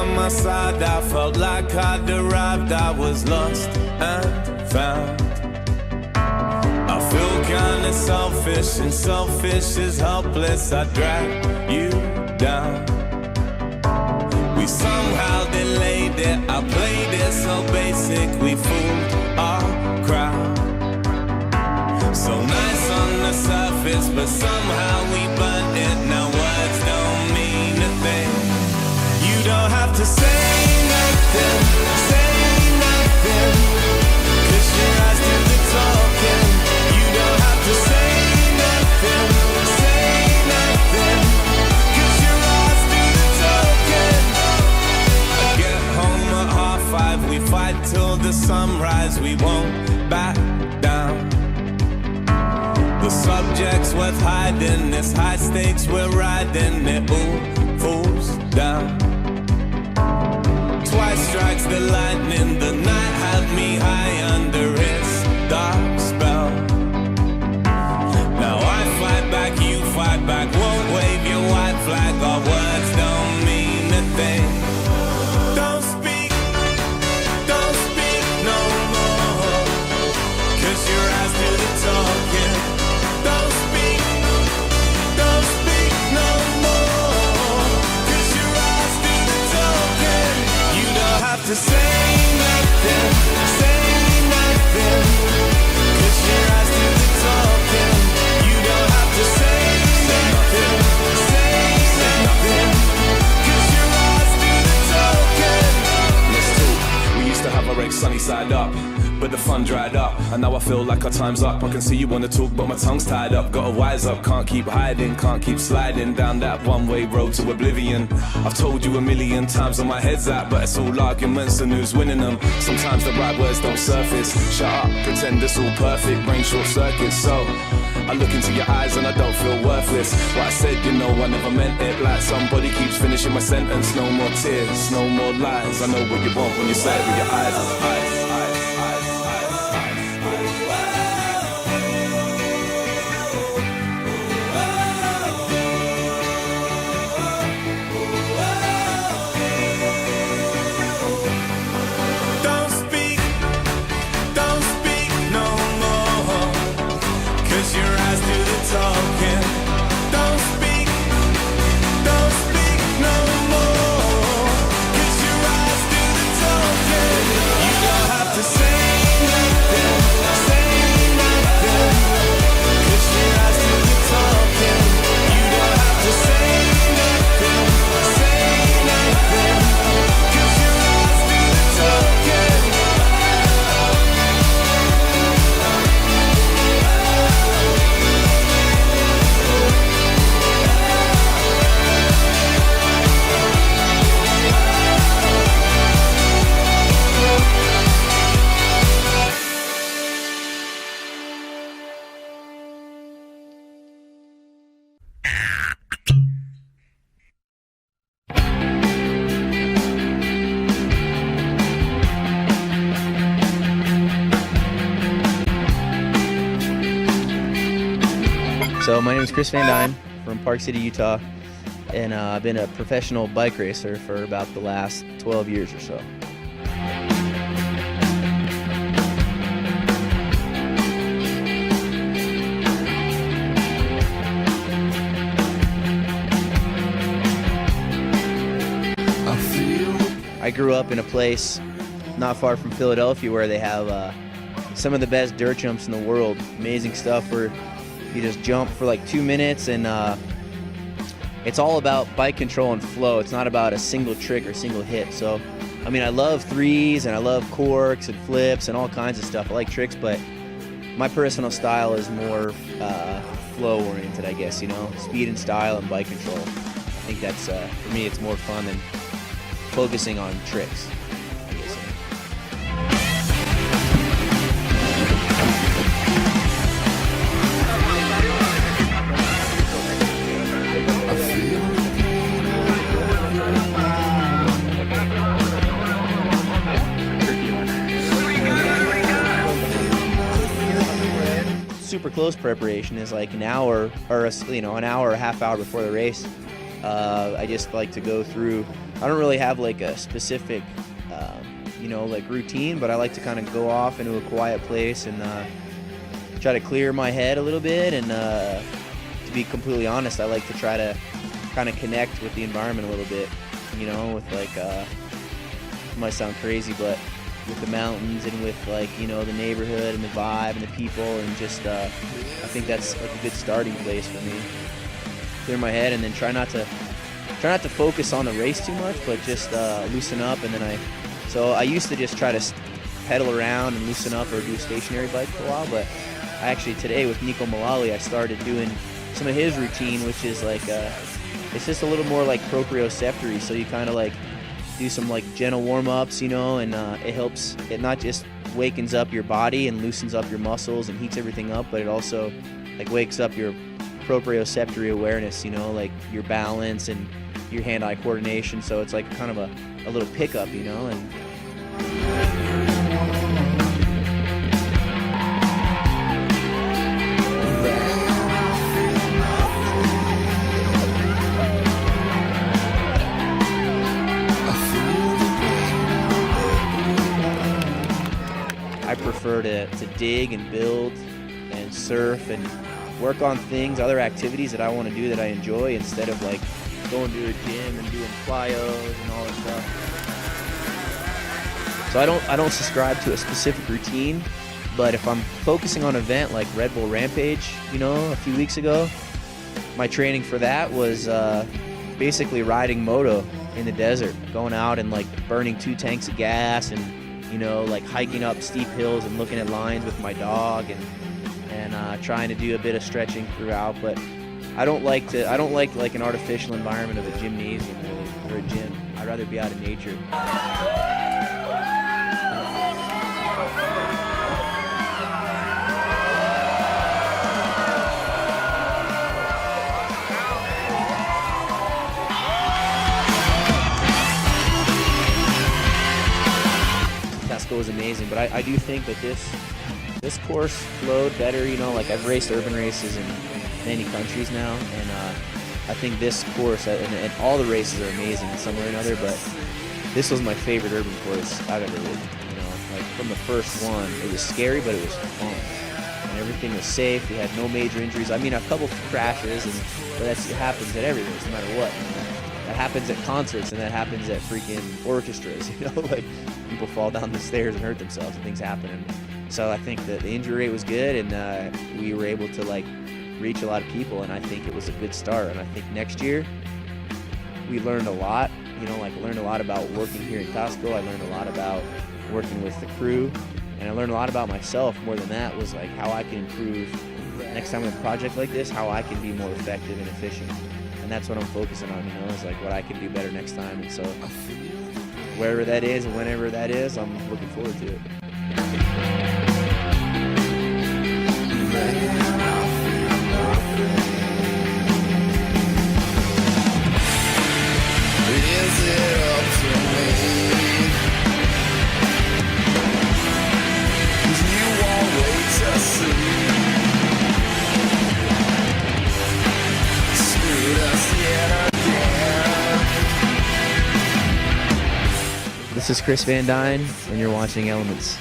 by my side, I felt like I'd arrived. I was lost and found. I feel kinda selfish, and selfish is helpless. I drag you down. We somehow delayed it. I played it so basic, we fooled our crowd. So nice on the surface, but somehow we burnt it. Now words don't mean a thing. You don't have to say nothing, cause your eyes do the talking. You don't have to say nothing, cause your eyes do the talking. I get home at 5:30, we fight till the sunrise. We won't back down. The subject's worth hiding, it's high stakes, we're riding it. All falls down. Twice strikes the lightning, the night had me high under its dark spell. Now I fight back, you fight back, won't wave your white flag. Our words don't mean a thing. Don't speak no more, cause your eyes do the talking. Don't speak no more, cause your eyes do the talking. You don't have to say nothing, cause your eyes do the talking. You don't have to say nothing, cause your eyes do the talking. Let's talk. We used to have our eggs sunny side up, but the fun dried up, and now I feel like our time's up. I can see you wanna talk, but my tongue's tied up. Gotta wise up, can't keep hiding, can't keep sliding down that one-way road to oblivion. I've told you a million times where my head's at, but it's all arguments and who's winning them. Sometimes the right words don't surface. Shut up, pretend it's all perfect, brain short circuits. So I look into your eyes and I don't feel worthless. What I said, you know, I never meant it. Like somebody keeps finishing my sentence. No more tears, no more lies. I know what you want when you say it with your eyes. Talking. Don't speak no more, cause your eyes do the talking. You don't have to say nothing, cause your eyes do the talking. You don't have to say nothing, cause your eyes do the talking. So my name is Chris Van Dine from Park City, Utah, and I've been a professional bike racer for about the last 12 years or so. I grew up in a place not far from Philadelphia where they have some of the best dirt jumps in the world. Amazing stuff where you just jump for like 2 minutes, and it's all about bike control and flow. It's not about a single trick or single hit. So, I mean, I love threes and I love corks and flips and all kinds of stuff. I like tricks, but my personal style is more flow oriented, I guess, you know, speed and style and bike control. I think that's, for me, it's more fun than focusing on tricks, I guess. Super close preparation is like an hour or an hour or a half hour before the race. I just like to go through. I don't really have like a specific, like routine, but I like to kind of go off into a quiet place and try to clear my head a little bit. And to be completely honest, I like to try to kind of connect with the environment a little bit, with like, it might sound crazy, but with the mountains and with like, the neighborhood and the vibe and the people, and just, I think that's like a good starting place for me. Clear my head, and then try not to focus on the race too much, but just loosen up. And then I used to just try to pedal around and loosen up or do a stationary bike for a while, but I actually today with Nico Mullally, I started doing some of his routine, which is like, it's just a little more like proprioceptory. So you kind of like do some like gentle warm-ups, and it helps. It not just wakens up your body and loosens up your muscles and heats everything up, but it also like wakes up your proprioceptory awareness, like your balance and your hand-eye coordination. So it's like kind of a little pickup, and I prefer to dig and build and surf and work on things, other activities that I want to do that I enjoy, instead of like going to a gym and doing plyos and all that stuff. So I don't subscribe to a specific routine, but if I'm focusing on an event like Red Bull Rampage, a few weeks ago, my training for that was basically riding moto in the desert, going out and like burning 2 tanks of gas and like hiking up steep hills and looking at lines with my dog and trying to do a bit of stretching throughout. But I don't like like an artificial environment of a gymnasium or a gym. I'd rather be out in nature. Taxco was amazing, but I do think that this course flowed better. Like I've raced urban races in many countries now, and I think this course and all the races are amazing in some way or another, but this was my favorite urban course I've ever ridden. Like from the first one, it was scary, but it was fun, and everything was safe. We had no major injuries. I mean, a couple crashes, but it happens at every race, no matter what. That happens at concerts, and that happens at freaking orchestras. Like people fall down the stairs and hurt themselves, and things happen. And so I think that the injury rate was good, and we were able to like reach a lot of people, and I think it was a good start. And I think next year we learned a lot. Like I learned a lot about working here in Taxco. I learned a lot about working with the crew, and I learned a lot about myself. More than that was like how I can improve next time with a project like this, how I can be more effective and efficient. And that's what I'm focusing on, is like what I can do better next time. And so wherever that is and whenever that is, I'm looking forward to it. Is it up to me? You won't wait to see. Screwed us yet again. This is Chris Van Dine, and you're watching Elements.